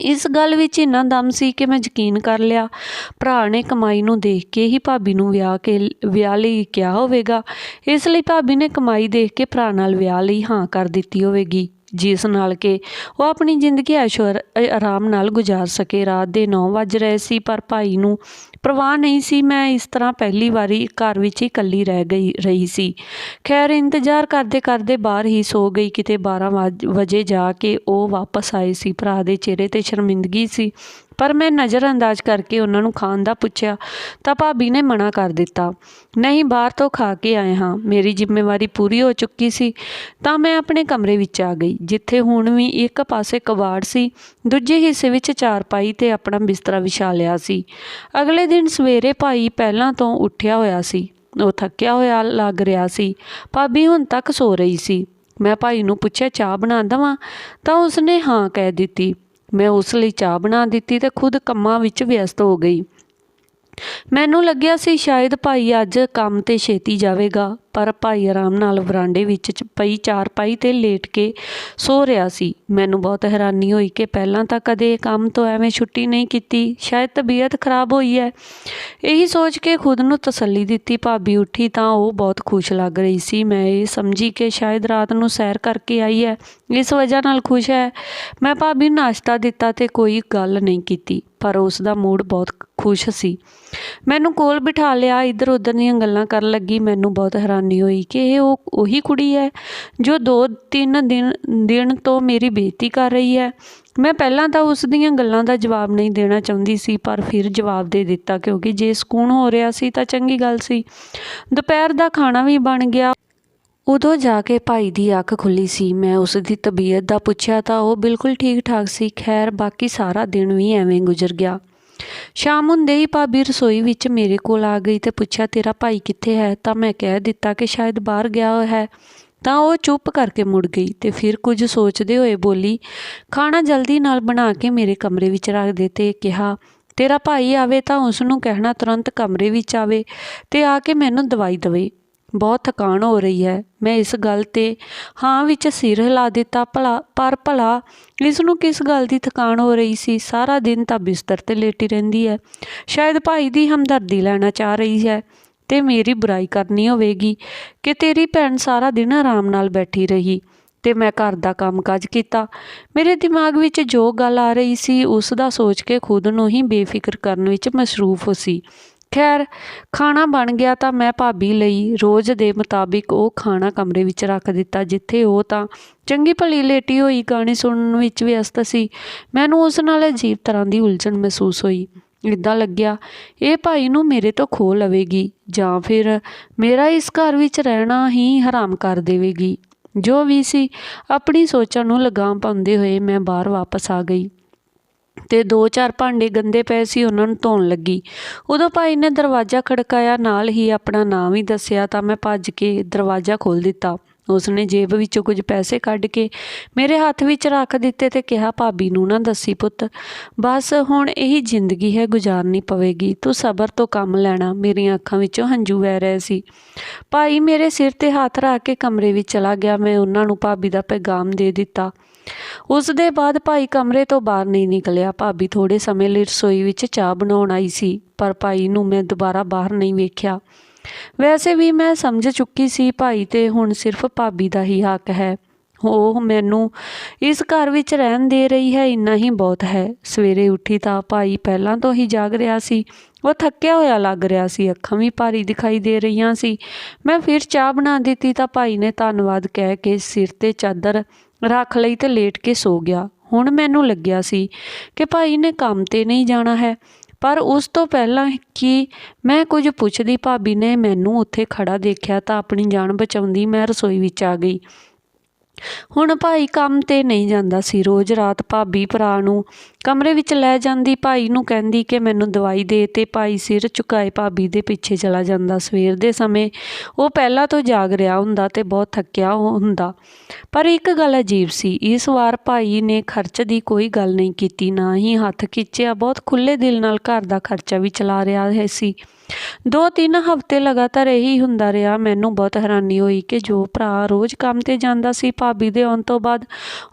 ਇਸ ਗੱਲ ਵਿੱਚ ਇੰਨਾ ਦਮ ਸੀ ਕਿ ਮੈਂ ਯਕੀਨ ਕਰ ਲਿਆ, ਭਰਾ ਨੇ ਕਮਾਈ ਨੂੰ ਦੇਖ ਕੇ ਹੀ ਭਾਬੀ ਨੂੰ ਵਿਆਹ ਲਈ ਕਿਹਾ ਹੋਵੇਗਾ। ਇਸ ਲਈ ਭਾਬੀ ਨੇ ਕਮਾਈ ਦੇਖ ਕੇ ਭਰਾ ਨਾਲ ਵਿਆਹ ਲਈ ਹਾਂ ਕਰ ਦਿੱਤੀ ਹੋਵੇਗੀ, ਜਿਸ ਨਾਲ ਕਿ ਉਹ ਆਪਣੀ ਜ਼ਿੰਦਗੀ ਆਰਾਮ ਨਾਲ ਗੁਜ਼ਾਰ ਸਕੇ। ਰਾਤ ਦੇ 9 ਵੱਜ ਰਹੇ ਸੀ, ਪਰ ਭਾਈ ਨੂੰ ਪਰਵਾਹ ਨਹੀਂ ਸੀ। ਮੈਂ ਇਸ ਤਰ੍ਹਾਂ ਪਹਿਲੀ ਵਾਰੀ ਘਰ ਵਿੱਚ ਹੀ ਇਕੱਲੀ ਰਹੀ ਸੀ। ਖੈਰ, ਇੰਤਜ਼ਾਰ ਕਰਦੇ ਕਰਦੇ ਬਾਹਰ ਹੀ ਸੋ ਗਈ। ਕਿਤੇ 12 ਵਜੇ ਜਾ ਕੇ ਉਹ ਵਾਪਸ ਆਏ ਸੀ। ਭਰਾ ਦੇ ਚਿਹਰੇ 'ਤੇ ਸ਼ਰਮਿੰਦਗੀ ਸੀ, ਪਰ ਮੈਂ ਨਜ਼ਰਅੰਦਾਜ਼ ਕਰਕੇ ਉਹਨਾਂ ਨੂੰ ਖਾਣ ਦਾ ਪੁੱਛਿਆ ਤਾਂ ਭਾਬੀ ਨੇ ਮਨਾ ਕਰ ਦਿੱਤਾ। ਨਹੀਂ, ਬਾਹਰ ਤੋਂ ਖਾ ਕੇ ਆਏ ਹਾਂ। ਮੇਰੀ ਜ਼ਿੰਮੇਵਾਰੀ ਪੂਰੀ ਹੋ ਚੁੱਕੀ ਸੀ ਤਾਂ ਮੈਂ ਆਪਣੇ ਕਮਰੇ ਵਿੱਚ ਆ ਗਈ, ਜਿੱਥੇ ਹੁਣ ਵੀ ਇੱਕ ਪਾਸੇ ਕਬਾੜ ਸੀ, ਦੂਜੇ ਹਿੱਸੇ ਵਿੱਚ ਚਾਰਪਾਈ ਤੇ ਆਪਣਾ ਬਿਸਤਰਾ ਵਿਛਾ ਲਿਆ ਸੀ। ਅਗਲੇ ਦਿਨ ਸਵੇਰੇ ਭਾਈ ਪਹਿਲਾਂ ਤੋਂ ਉੱਠਿਆ ਹੋਇਆ ਸੀ। ਉਹ ਥੱਕਿਆ ਹੋਇਆ ਲੱਗ ਰਿਹਾ ਸੀ। ਭਾਬੀ ਹੁਣ ਤੱਕ ਸੋ ਰਹੀ ਸੀ। ਮੈਂ ਭਾਈ ਨੂੰ ਪੁੱਛਿਆ, ਚਾਹ ਬਣਾ ਦੇਵਾਂ? ਤਾਂ ਉਸਨੇ ਹਾਂ ਕਹਿ ਦਿੱਤੀ। ਮੈਂ ਉਸ ਲਈ ਚਾਹ ਬਣਾ ਦਿੱਤੀ ਤੇ ਖੁਦ ਕੰਮਾਂ ਵਿੱਚ ਵਿਅਸਤ ਹੋ ਗਈ। ਮੈਨੂੰ ਲੱਗਿਆ ਸੀ ਸ਼ਾਇਦ ਭਾਈ ਅੱਜ ਕੰਮ 'ਤੇ ਛੇਤੀ ਜਾਵੇਗਾ, ਪਰ ਭਾਈ ਆਰਾਮ ਨਾਲ ਵਰਾਂਡੇ ਵਿੱਚ ਪਈ ਚਾਰਪਾਈ 'ਤੇ ਲੇਟ ਕੇ ਸੋ ਰਿਹਾ ਸੀ। ਮੈਨੂੰ ਬਹੁਤ ਹੈਰਾਨੀ ਹੋਈ ਕਿ ਪਹਿਲਾਂ ਤਾਂ ਕਦੇ ਕੰਮ ਤੋਂ ਐਵੇਂ ਛੁੱਟੀ ਨਹੀਂ ਕੀਤੀ। ਸ਼ਾਇਦ ਤਬੀਅਤ ਖਰਾਬ ਹੋਈ ਹੈ। ਇਹੀ ਸੋਚ ਕੇ ਖੁਦ ਨੂੰ ਤਸੱਲੀ ਦਿੱਤੀ। ਭਾਬੀ ਉੱਠੀ ਤਾਂ ਉਹ ਬਹੁਤ ਖੁਸ਼ ਲੱਗ ਰਹੀ ਸੀ। ਮੈਂ ਇਹ ਸਮਝੀ ਕਿ ਸ਼ਾਇਦ ਰਾਤ ਨੂੰ ਸੈਰ ਕਰਕੇ ਆਈ ਹੈ, ਇਸ ਵਜ੍ਹਾ ਨਾਲ ਖੁਸ਼ ਹੈ। ਮੈਂ ਭਾਬੀ ਨੂੰ ਨਾਸ਼ਤਾ ਦਿੱਤਾ ਤੇ ਕੋਈ ਗੱਲ ਨਹੀਂ ਕੀਤੀ, ਪਰ ਉਸ ਦਾ ਮੂਡ ਬਹੁਤ ਖੁਸ਼ ਸੀ। ਮੈਨੂੰ ਕੋਲ ਬਿਠਾ ਲਿਆ, ਇੱਧਰ ਉੱਧਰ ਦੀਆਂ ਗੱਲਾਂ ਕਰਨ ਲੱਗੀ। ਮੈਨੂੰ ਬਹੁਤ ਹੈਰਾਨੀ ਹੋਈ ਕਿ ਇਹ ਉਹੀ ਕੁੜੀ ਹੈ ਜੋ 2-3 ਦਿਨ ਤੋਂ ਮੇਰੀ ਬੇਇੱਜ਼ਤੀ ਕਰ ਰਹੀ ਹੈ। ਮੈਂ ਪਹਿਲਾਂ ਤਾਂ ਉਸ ਦੀਆਂ ਗੱਲਾਂ ਦਾ ਜਵਾਬ ਨਹੀਂ ਦੇਣਾ ਚਾਹੁੰਦੀ ਸੀ, ਪਰ ਫਿਰ ਜਵਾਬ ਦੇ ਦਿੱਤਾ, ਕਿਉਂਕਿ ਜੇ ਸਕੂਨ ਹੋ ਰਿਹਾ ਸੀ ਤਾਂ ਚੰਗੀ ਗੱਲ ਸੀ। ਦੁਪਹਿਰ ਦਾ ਖਾਣਾ ਵੀ ਬਣ ਗਿਆ। ਉਦੋਂ ਜਾ ਕੇ ਭਾਈ ਦੀ ਅੱਖ ਖੁੱਲ੍ਹੀ ਸੀ। ਮੈਂ ਉਸ ਦੀ ਤਬੀਅਤ ਦਾ ਪੁੱਛਿਆ ਤਾਂ ਉਹ ਬਿਲਕੁਲ ਠੀਕ ਠਾਕ ਸੀ। ਖੈਰ, ਬਾਕੀ ਸਾਰਾ ਦਿਨ ਵੀ ਐਵੇਂ ਗੁਜ਼ਰ ਗਿਆ। ਸ਼ਾਮ ਹੁੰਦੇ ਹੀ ਭਾਬੀ ਰਸੋਈ ਵਿੱਚ ਮੇਰੇ ਕੋਲ ਆ ਗਈ ਤੇ ਪੁੱਛਿਆ, ਤੇਰਾ ਭਾਈ ਕਿੱਥੇ ਹੈ? ਤਾਂ ਮੈਂ ਕਹਿ ਦਿੱਤਾ ਕਿ ਸ਼ਾਇਦ ਬਾਹਰ ਗਿਆ ਹੋਇਆ ਹੈ। ਤਾਂ ਉਹ ਚੁੱਪ ਕਰਕੇ ਮੁੜ ਗਈ ਤੇ ਫਿਰ ਕੁਝ ਸੋਚਦੇ ਹੋਏ ਬੋਲੀ, ਖਾਣਾ ਜਲਦੀ ਨਾਲ ਬਣਾ ਕੇ ਮੇਰੇ ਕਮਰੇ ਵਿੱਚ ਰੱਖ ਦੇ ਤੇ ਕਿਹਾ, ਤੇਰਾ ਭਾਈ ਆਵੇ ਤਾਂ ਉਸ ਨੂੰ ਕਹਿਣਾ ਤੁਰੰਤ ਕਮਰੇ ਵਿੱਚ ਆਵੇ ਤੇ ਆ ਕੇ ਮੈਨੂੰ ਦਵਾਈ ਦੇਵੇ। ਬਹੁਤ ਥਕਾਨ ਹੋ ਰਹੀ ਹੈ। ਮੈਂ ਇਸ ਗੱਲ 'ਤੇ ਹਾਂ ਵਿੱਚ ਸਿਰ ਹਿਲਾ ਦਿੱਤਾ। ਪਰ ਭਲਾ ਇਸ ਨੂੰ ਕਿਸ ਗੱਲ ਦੀ ਥਕਾਨ ਹੋ ਰਹੀ ਸੀ? ਸਾਰਾ ਦਿਨ ਤਾਂ ਬਿਸਤਰ 'ਤੇ ਲੇਟੀ ਰਹਿੰਦੀ ਹੈ। ਸ਼ਾਇਦ ਭਾਈ ਦੀ ਹਮਦਰਦੀ ਲੈਣਾ ਚਾਹ ਰਹੀ ਹੈ ਤੇ ਮੇਰੀ ਬੁਰਾਈ ਕਰਨੀ ਹੋਵੇਗੀ ਕਿ ਤੇਰੀ ਭੈਣ ਸਾਰਾ ਦਿਨ ਆਰਾਮ ਨਾਲ ਬੈਠੀ ਰਹੀ ਤੇ ਮੈਂ ਘਰ ਦਾ ਕੰਮਕਾਜ ਕੀਤਾ। ਮੇਰੇ ਦਿਮਾਗ ਵਿੱਚ ਜੋ ਗੱਲ ਆ ਰਹੀ ਸੀ ਉਸ ਦਾ ਸੋਚ ਕੇ ਖੁਦ ਨੂੰ ਹੀ ਬੇਫਿਕਰ ਕਰਨ ਵਿੱਚ ਮਸਰੂਫ ਸੀ। ਖੈਰ, ਖਾਣਾ ਬਣ ਗਿਆ ਤਾਂ ਮੈਂ ਭਾਬੀ ਲਈ ਰੋਜ਼ ਦੇ ਮੁਤਾਬਿਕ ਉਹ ਖਾਣਾ ਕਮਰੇ ਵਿੱਚ ਰੱਖ ਦਿੱਤਾ, ਜਿੱਥੇ ਉਹ ਤਾਂ ਚੰਗੀ ਭਲੀ ਲੇਟੀ ਹੋਈ ਗਾਣੇ ਸੁਣਨ ਵਿੱਚ ਵਿਅਸਤ ਸੀ। ਮੈਨੂੰ ਉਸ ਨਾਲ ਅਜੀਬ ਤਰ੍ਹਾਂ ਦੀ ਉਲਝਣ ਮਹਿਸੂਸ ਹੋਈ। ਇੱਦਾਂ ਲੱਗਿਆ ਇਹ ਭਾਈ ਨੂੰ ਮੇਰੇ ਤੋਂ ਖੋਹ ਲਵੇਗੀ ਜਾਂ ਫਿਰ ਮੇਰਾ ਇਸ ਘਰ ਵਿੱਚ ਰਹਿਣਾ ਹੀ ਹਰਾਮ ਕਰ ਦੇਵੇਗੀ। ਜੋ ਵੀ ਸੀ, ਆਪਣੀ ਸੋਚਾਂ ਨੂੰ ਲਗਾਮ ਪਾਉਂਦੇ ਹੋਏ ਮੈਂ ਬਾਹਰ ਵਾਪਸ ਆ ਗਈ ਤੇ 2-4 ਭਾਂਡੇ ਗੰਦੇ ਪਏ ਸੀ, ਉਹਨਾਂ ਨੂੰ ਧੋਣ ਲੱਗੀ। ਉਦੋਂ ਭਾਈ ਨੇ ਦਰਵਾਜ਼ਾ ਖੜਕਾਇਆ, ਨਾਲ ਹੀ ਆਪਣਾ ਨਾਂ ਵੀ ਦੱਸਿਆ ਤਾਂ ਮੈਂ ਭੱਜ ਕੇ ਦਰਵਾਜ਼ਾ ਖੋਲ੍ਹ ਦਿੱਤਾ। ਉਸਨੇ ਜੇਬ ਵਿੱਚੋਂ ਕੁਝ ਪੈਸੇ ਕੱਢ ਕੇ ਮੇਰੇ ਹੱਥ ਵਿੱਚ ਰੱਖ ਦਿੱਤੇ ਤੇ ਕਿਹਾ, ਭਾਬੀ ਨੂੰ ਨਾ ਦੱਸੀ ਪੁੱਤ, ਬਸ ਹੁਣ ਇਹੀ ਜ਼ਿੰਦਗੀ ਹੈ, ਗੁਜ਼ਾਰਨੀ ਪਵੇਗੀ, ਤੂੰ ਸਬਰ ਤੋਂ ਕੰਮ ਲੈਣਾ। ਮੇਰੀਆਂ ਅੱਖਾਂ ਵਿੱਚੋਂ ਹੰਝੂ ਵਹਿ ਰਹੇ ਸੀ। ਭਾਈ ਮੇਰੇ ਸਿਰ 'ਤੇ ਹੱਥ ਰੱਖ ਕੇ ਕਮਰੇ ਵਿੱਚ ਚਲਾ ਗਿਆ। ਮੈਂ ਉਹਨਾਂ ਨੂੰ ਭਾਬੀ ਦਾ ਪੈਗਾਮ ਦੇ ਦਿੱਤਾ। ਉਸ ਦੇ ਬਾਅਦ ਭਾਈ ਕਮਰੇ ਤੋਂ ਬਾਹਰ ਨਹੀਂ ਨਿਕਲਿਆ। ਭਾਬੀ ਥੋੜ੍ਹੇ ਸਮੇਂ ਲਈ ਰਸੋਈ ਵਿੱਚ ਚਾਹ ਬਣਾਉਣ ਆਈ ਸੀ, ਪਰ ਭਾਈ ਨੂੰ ਮੈਂ ਦੁਬਾਰਾ ਬਾਹਰ ਨਹੀਂ ਵੇਖਿਆ। ਵੈਸੇ ਵੀ ਮੈਂ ਸਮਝ ਚੁੱਕੀ ਸੀ ਭਾਈ 'ਤੇ ਹੁਣ ਸਿਰਫ ਭਾਬੀ ਦਾ ਹੀ ਹੱਕ ਹੈ। ਉਹ ਮੈਨੂੰ ਇਸ ਘਰ ਵਿੱਚ ਰਹਿਣ ਦੇ ਰਹੀ ਹੈ, ਇੰਨਾ ਹੀ ਬਹੁਤ ਹੈ। ਸਵੇਰੇ ਉੱਠੀ ਤਾਂ ਭਾਈ ਪਹਿਲਾਂ ਤੋਂ ਹੀ ਜਾਗ ਰਿਹਾ ਸੀ। ਉਹ ਥੱਕਿਆ ਹੋਇਆ ਲੱਗ ਰਿਹਾ ਸੀ, ਅੱਖਾਂ ਵੀ ਭਾਰੀ ਦਿਖਾਈ ਦੇ ਰਹੀਆਂ ਸੀ। ਮੈਂ ਫਿਰ ਚਾਹ ਬਣਾ ਦਿੱਤੀ ਤਾਂ ਭਾਈ ਨੇ ਧੰਨਵਾਦ ਕਹਿ ਕੇ ਸਿਰ 'ਤੇ ਚਾਦਰ ਰੱਖ ਲਈ ਤੇ ਲੇਟ ਕੇ ਸੋ ਗਿਆ। ਹੁਣ ਮੈਨੂੰ ਲੱਗਿਆ ਸੀ ਕਿ ਭਾਈ ਨੇ ਕੰਮ 'ਤੇ ਨਹੀਂ ਜਾਣਾ ਹੈ, ਪਰ ਉਸ ਤੋਂ ਪਹਿਲਾਂ ਕਿ ਮੈਂ ਕੁਝ ਪੁੱਛਦੀ, ਭਾਬੀ ਨੇ ਮੈਨੂੰ ਉੱਥੇ ਖੜਾ ਦੇਖਿਆ ਤਾਂ ਆਪਣੀ ਜਾਨ ਬਚਾਉਂਦੀ ਮੈਂ ਰਸੋਈ ਵਿੱਚ ਆ ਗਈ। ਹੁਣ ਭਾਈ ਕੰਮ 'ਤੇ ਨਹੀਂ ਜਾਂਦਾ ਸੀ। ਰੋਜ਼ ਰਾਤ ਭਾਬੀ ਭਰਾ ਨੂੰ ਕਮਰੇ ਵਿੱਚ ਲੈ ਜਾਂਦੀ, ਭਾਈ ਨੂੰ ਕਹਿੰਦੀ ਕਿ ਮੈਨੂੰ ਦਵਾਈ ਦੇ, ਤੇ ਭਾਈ ਸਿਰ ਝੁਕਾਏ ਭਾਬੀ ਦੇ ਪਿੱਛੇ ਚਲਾ ਜਾਂਦਾ। ਸਵੇਰ ਦੇ ਸਮੇਂ ਉਹ ਪਹਿਲਾਂ ਤੋਂ ਜਾਗ ਰਿਹਾ ਹੁੰਦਾ ਤੇ ਬਹੁਤ ਥੱਕਿਆ ਹੁੰਦਾ, ਪਰ ਇੱਕ ਗੱਲ ਅਜੀਬ ਸੀ, ਇਸ ਵਾਰ ਭਾਈ ਨੇ ਖਰਚ ਦੀ ਕੋਈ ਗੱਲ ਨਹੀਂ ਕੀਤੀ, ਨਾ ਹੀ ਹੱਥ ਖਿੱਚਿਆ। ਬਹੁਤ ਖੁੱਲ੍ਹੇ ਦਿਲ ਨਾਲ ਘਰ ਦਾ ਖਰਚਾ ਵੀ ਚਲਾ ਰਿਹਾ ਸੀ। 2-3 ਹਫ਼ਤੇ ਲਗਾਤਾਰ ਇਹੀ ਹੁੰਦਾ ਰਿਹਾ। ਮੈਨੂੰ ਬਹੁਤ ਹੈਰਾਨੀ ਹੋਈ ਕਿ ਜੋ ਭਰਾ ਰੋਜ਼ ਕੰਮ 'ਤੇ ਜਾਂਦਾ ਸੀ, ਭਾਬੀ ਦੇ ਆਉਣ ਤੋਂ ਬਾਅਦ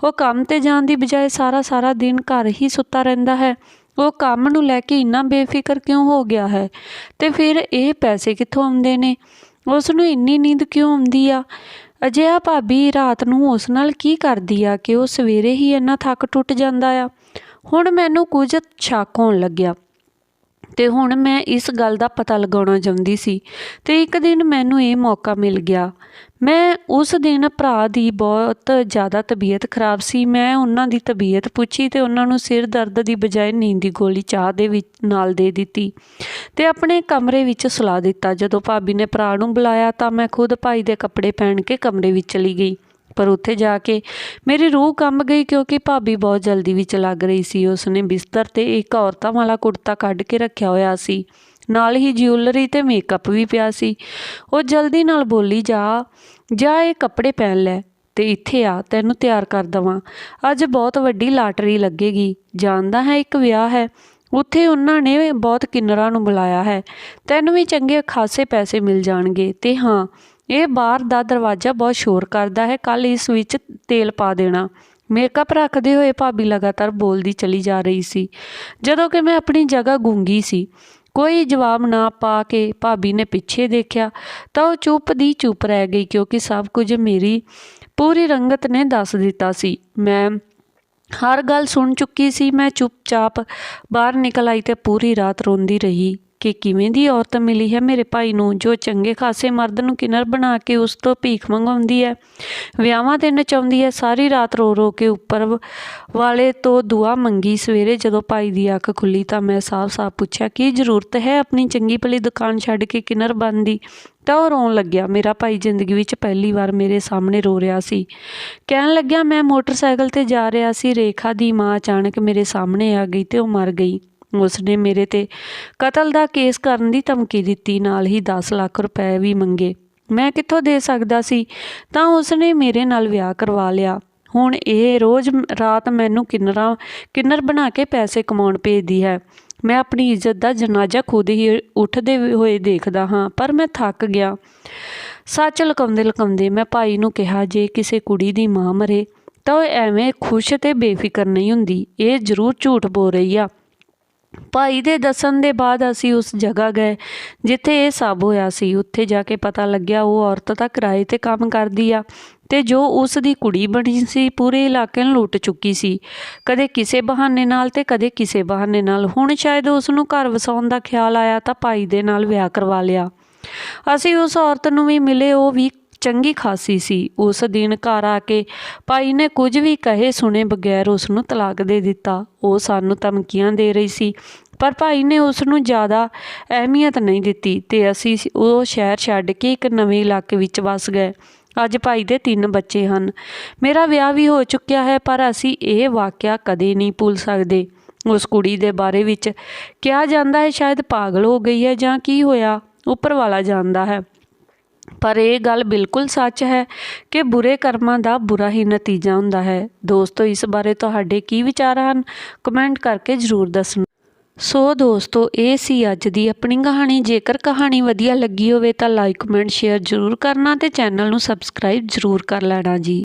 ਉਹ ਕੰਮ 'ਤੇ ਜਾਣ ਦੀ ਬਜਾਏ ਸਾਰਾ ਦਿਨ ਘਰ ਹੀ ਸੁੱਤਾ ਰਹਿੰਦਾ ਹੈ। ਉਹ ਕੰਮ ਨੂੰ ਲੈ ਕੇ ਇੰਨਾ ਬੇਫਿਕਰ ਕਿਉਂ ਹੋ ਗਿਆ ਹੈ? ਤੇ ਫਿਰ ਇਹ ਪੈਸੇ ਕਿੱਥੋਂ ਆਉਂਦੇ ਨੇ? ਉਸ ਨੂੰ ਇੰਨੀ ਨੀਂਦ ਕਿਉਂ ਆਉਂਦੀ ਆ? ਅਜਿਹਾ ਭਾਬੀ ਰਾਤ ਨੂੰ ਉਸ ਨਾਲ ਕੀ ਕਰਦੀ ਆ ਕਿ ਉਹ ਸਵੇਰੇ ਹੀ ਇੰਨਾ ਥੱਕ ਟੁੱਟ ਜਾਂਦਾ ਆ? ਹੁਣ ਮੈਨੂੰ ਕੁਝ ਸ਼ੱਕ ਹੋਣ ਲੱਗਿਆ ਤੇ ਹੁਣ ਮੈਂ ਇਸ ਗੱਲ ਦਾ ਪਤਾ ਲਗਾਉਣਾ ਚਾਹੁੰਦੀ ਸੀ, ਤੇ ਇੱਕ ਦਿਨ ਮੈਨੂੰ ਇਹ ਮੌਕਾ ਮਿਲ ਗਿਆ। ਮੈਂ ਉਸ ਦਿਨ ਭਰਾ ਦੀ ਬਹੁਤ ਜ਼ਿਆਦਾ ਤਬੀਅਤ ਖਰਾਬ ਸੀ। ਮੈਂ ਉਹਨਾਂ ਦੀ ਤਬੀਅਤ ਪੁੱਛੀ ਤੇ ਉਹਨਾਂ ਨੂੰ ਸਿਰ ਦਰਦ ਦੀ ਬਜਾਏ ਨੀਂਦ ਦੀ ਗੋਲੀ ਚਾਹ ਦੇ ਵਿੱਚ ਨਾਲ ਦੇ ਦਿੱਤੀ ਤੇ ਆਪਣੇ ਕਮਰੇ ਵਿੱਚ ਸੁਲਾ ਦਿੱਤਾ। ਜਦੋਂ ਭਾਬੀ ਨੇ ਭਰਾ ਨੂੰ ਬੁਲਾਇਆ ਤਾਂ ਮੈਂ ਖੁਦ ਭਾਈ ਦੇ ਕੱਪੜੇ ਪਹਿਨ ਕੇ ਕਮਰੇ ਵਿੱਚ ਚਲੀ ਗਈ, ਪਰ ਉੱਥੇ ਜਾ ਕੇ ਮੇਰੀ ਰੂਹ ਕੰਬ ਗਈ ਕਿਉਂਕਿ ਭਾਬੀ ਬਹੁਤ ਜਲਦੀ ਵਿੱਚ ਲੱਗ ਰਹੀ ਸੀ। ਉਸਨੇ ਬਿਸਤਰ 'ਤੇ ਇੱਕ ਔਰਤਾਂ ਵਾਲਾ ਕੁੜਤਾ ਕੱਢ ਕੇ ਰੱਖਿਆ ਹੋਇਆ ਸੀ, ਨਾਲ ਹੀ ਜਿਊਲਰੀ ਤੇ ਮੇਕਅਪ ਵੀ ਪਿਆ ਸੀ। ਉਹ ਜਲਦੀ ਨਾਲ ਬੋਲੀ, ਜਾ ਇਹ ਕੱਪੜੇ ਪਹਿਨ ਲੈ ਤੇ ਇੱਥੇ ਆ, ਤੈਨੂੰ ਤਿਆਰ ਕਰ ਦੇਵਾਂ। ਅੱਜ ਬਹੁਤ ਵੱਡੀ ਲਾਟਰੀ ਲੱਗੇਗੀ, ਜਾਣਦਾ ਹੈ, ਇੱਕ ਵਿਆਹ ਹੈ, ਉੱਥੇ ਉਹਨਾਂ ਨੇ ਬਹੁਤ ਕਿੰਨਰਾਂ ਨੂੰ ਬੁਲਾਇਆ ਹੈ, ਤੈਨੂੰ ਵੀ ਚੰਗੇ ਖਾਸੇ ਪੈਸੇ ਮਿਲ ਜਾਣਗੇ। ਤੇ ਹਾਂ, ਇਹ ਬਾਹਰ ਦਾ ਦਰਵਾਜ਼ਾ ਬਹੁਤ ਸ਼ੋਰ ਕਰਦਾ ਹੈ, ਕੱਲ੍ਹ ਇਸ ਵਿੱਚ ਤੇਲ ਪਾ ਦੇਣਾ। ਮੇਕਅਪ ਰੱਖਦੇ ਹੋਏ ਭਾਬੀ ਲਗਾਤਾਰ ਬੋਲਦੀ ਚਲੀ ਜਾ ਰਹੀ ਸੀ, ਜਦੋਂ ਕਿ ਮੈਂ ਆਪਣੀ ਜਗ੍ਹਾ ਗੂੰਗੀ ਸੀ। ਕੋਈ ਜਵਾਬ ਨਾ ਪਾ ਕੇ ਭਾਬੀ ਨੇ ਪਿੱਛੇ ਦੇਖਿਆ ਤਾਂ ਉਹ ਚੁੱਪ ਦੀ ਚੁੱਪ ਰਹਿ ਗਈ, ਕਿਉਂਕਿ ਸਭ ਕੁਝ ਮੇਰੀ ਪੂਰੀ ਰੰਗਤ ਨੇ ਦੱਸ ਦਿੱਤਾ ਸੀ। ਮੈਂ ਹਰ ਗੱਲ ਸੁਣ ਚੁੱਕੀ ਸੀ। ਮੈਂ ਚੁੱਪਚਾਪ ਬਾਹਰ ਨਿਕਲ ਆਈ ਤੇ ਪੂਰੀ ਰਾਤ ਰੋਂਦੀ ਰਹੀ ਕਿ ਕਿਵੇਂ ਦੀ ਔਰਤ ਮਿਲੀ ਹੈ ਮੇਰੇ ਭਾਈ ਨੂੰ, ਜੋ ਚੰਗੇ ਖਾਸੇ ਮਰਦ ਨੂੰ ਕਿੰਨਰ ਬਣਾ ਕੇ ਉਸ ਤੋਂ ਭੀਖ ਮੰਗਵਾਉਂਦੀ ਹੈ, ਵਿਆਹਾਂ 'ਤੇ ਨਚਾਉਂਦੀ ਹੈ। ਸਾਰੀ ਰਾਤ ਰੋ ਕੇ ਉੱਪਰ ਵਾਲੇ ਤੋਂ ਦੁਆ ਮੰਗੀ। ਸਵੇਰੇ ਜਦੋਂ ਭਾਈ ਦੀ ਅੱਖ ਖੁੱਲੀ ਤਾਂ ਮੈਂ ਸਾਫ਼ ਪੁੱਛਿਆ, ਕੀ ਜ਼ਰੂਰਤ ਹੈ ਆਪਣੀ ਚੰਗੀ ਭਲੀ ਦੁਕਾਨ ਛੱਡ ਕੇ ਕਿੰਨਰ ਬਣਨ ਦੀ? ਤਾਂ ਉਹ ਰੋਣ ਲੱਗਿਆ। ਮੇਰਾ ਭਾਈ ਜ਼ਿੰਦਗੀ ਵਿੱਚ ਪਹਿਲੀ ਵਾਰ ਮੇਰੇ ਸਾਹਮਣੇ ਰੋ ਰਿਹਾ ਸੀ। ਕਹਿਣ ਲੱਗਿਆ, ਮੈਂ ਮੋਟਰਸਾਈਕਲ 'ਤੇ ਜਾ ਰਿਹਾ ਸੀ, ਰੇਖਾ ਦੀ ਮਾਂ ਅਚਾਨਕ ਮੇਰੇ ਸਾਹਮਣੇ ਆ ਗਈ ਤੇ ਉਹ ਮਰ ਗਈ। ਉਸਨੇ ਮੇਰੇ 'ਤੇ ਕਤਲ ਦਾ ਕੇਸ ਕਰਨ ਦੀ ਧਮਕੀ ਦਿੱਤੀ, ਨਾਲ ਹੀ 10 ਲੱਖ ਰੁਪਏ ਵੀ ਮੰਗੇ। ਮੈਂ ਕਿੱਥੋਂ ਦੇ ਸਕਦਾ ਸੀ, ਤਾਂ ਉਸਨੇ ਮੇਰੇ ਨਾਲ ਵਿਆਹ ਕਰਵਾ ਲਿਆ। ਹੁਣ ਇਹ ਰੋਜ਼ ਰਾਤ ਮੈਨੂੰ ਕਿੰਨਰ ਬਣਾ ਕੇ ਪੈਸੇ ਕਮਾਉਣ ਭੇਜਦੀ ਹੈ। ਮੈਂ ਆਪਣੀ ਇੱਜ਼ਤ ਦਾ ਜਨਾਜ਼ਾ ਖੁਦ ਹੀ ਉੱਠਦੇ ਹੋਏ ਦੇਖਦਾ ਹਾਂ, ਪਰ ਮੈਂ ਥੱਕ ਗਿਆ। ਸੱਚ ਲੁਕਾਉਂਦੇ ਮੈਂ ਭਾਈ ਨੂੰ ਕਿਹਾ, ਜੇ ਕਿਸੇ ਕੁੜੀ ਦੀ ਮਾਂ ਮਰੇ ਤਾਂ ਉਹ ਐਵੇਂ ਖੁਸ਼ ਤੇ ਬੇਫਿਕਰ ਨਹੀਂ ਹੁੰਦੀ, ਇਹ ਜ਼ਰੂਰ ਝੂਠ ਬੋਲ ਰਹੀ ਆ। ਭਾਈ ਦੇ ਦੱਸਣ ਦੇ ਬਾਅਦ ਅਸੀਂ ਉਸ ਜਗ੍ਹਾ ਗਏ ਜਿੱਥੇ ਇਹ ਸਭ ਹੋਇਆ ਸੀ। ਉੱਥੇ ਜਾ ਕੇ ਪਤਾ ਲੱਗਿਆ ਉਹ ਔਰਤ ਤਾਂ ਕਿਰਾਏ 'ਤੇ ਕੰਮ ਕਰਦੀ ਆ ਤੇ ਜੋ ਉਸ ਦੀ ਕੁੜੀ ਬਣੀ ਸੀ ਪੂਰੇ ਇਲਾਕੇ ਨੂੰ ਲੁੱਟ ਚੁੱਕੀ ਸੀ, ਕਦੇ ਕਿਸੇ ਬਹਾਨੇ ਨਾਲ ਤੇ ਕਦੇ ਕਿਸੇ ਬਹਾਨੇ ਨਾਲ। ਹੁਣ ਸ਼ਾਇਦ ਉਸ ਨੂੰ ਘਰ ਵਸਾਉਣ ਦਾ ਖਿਆਲ ਆਇਆ ਤਾਂ ਭਾਈ ਦੇ ਨਾਲ ਵਿਆਹ ਕਰਵਾ ਲਿਆ। ਅਸੀਂ ਉਸ ਔਰਤ ਨੂੰ ਵੀ ਮਿਲੇ, ਉਹ ਵੀ ਚੰਗੀ ਖਾਸੀ ਸੀ। ਉਸ ਦਿਨ ਘਰ ਆ ਕੇ ਭਾਈ ਨੇ ਕੁਝ ਵੀ ਕਹੇ ਸੁਣੇ ਬਗੈਰ ਉਸ ਨੂੰ ਤਲਾਕ ਦੇ ਦਿੱਤਾ। ਉਹ ਸਾਨੂੰ ਧਮਕੀਆਂ ਦੇ ਰਹੀ ਸੀ, ਪਰ ਭਾਈ ਨੇ ਉਸ ਨੂੰ ਜ਼ਿਆਦਾ ਅਹਿਮੀਅਤ ਨਹੀਂ ਦਿੱਤੀ ਤੇ ਅਸੀਂ ਉਹ ਸ਼ਹਿਰ ਛੱਡ ਕੇ ਇੱਕ ਨਵੇਂ ਇਲਾਕੇ ਵਿੱਚ ਵਸ ਗਏ। ਅੱਜ ਭਾਈ ਦੇ 3 ਬੱਚੇ ਹਨ। ਮੇਰਾ ਵਿਆਹ ਵੀ ਹੋ ਚੁੱਕਿਆ ਹੈ, ਪਰ ਅਸੀਂ ਇਹ ਵਾਕਿਆ ਕਦੇ ਨਹੀਂ ਭੁੱਲ ਸਕਦੇ। ਉਸ ਕੁੜੀ ਦੇ ਬਾਰੇ ਵਿੱਚ ਕਿਹਾ ਜਾਂਦਾ ਹੈ ਸ਼ਾਇਦ ਪਾਗਲ ਹੋ ਗਈ ਹੈ ਜਾਂ ਕੀ ਹੋਇਆ, ਉੱਪਰ ਵਾਲਾ ਜਾਣਦਾ ਹੈ। ਪਰ ਇਹ ਗੱਲ ਬਿਲਕੁਲ ਸੱਚ ਹੈ ਕਿ ਬੁਰੇ ਕਰਮਾਂ ਦਾ ਬੁਰਾ ਹੀ ਨਤੀਜਾ ਹੁੰਦਾ ਹੈ। ਦੋਸਤੋ, ਇਸ ਬਾਰੇ ਤੁਹਾਡੇ ਕੀ ਵਿਚਾਰ ਹਨ? ਕਮੈਂਟ ਕਰਕੇ ਜ਼ਰੂਰ ਦੱਸਣਾ। ਸੋ ਦੋਸਤੋ, ਇਹ ਸੀ ਅੱਜ ਦੀ ਆਪਣੀ ਕਹਾਣੀ। ਜੇਕਰ ਕਹਾਣੀ ਵਧੀਆ ਲੱਗੀ ਹੋਵੇ ਤਾਂ ਲਾਈਕ, ਕਮੈਂਟ, ਸ਼ੇਅਰ ਜ਼ਰੂਰ ਕਰਨਾ ਤੇ ਚੈਨਲ ਨੂੰ ਸਬਸਕ੍ਰਾਈਬ ਜ਼ਰੂਰ ਕਰ ਲੈਣਾ ਜੀ।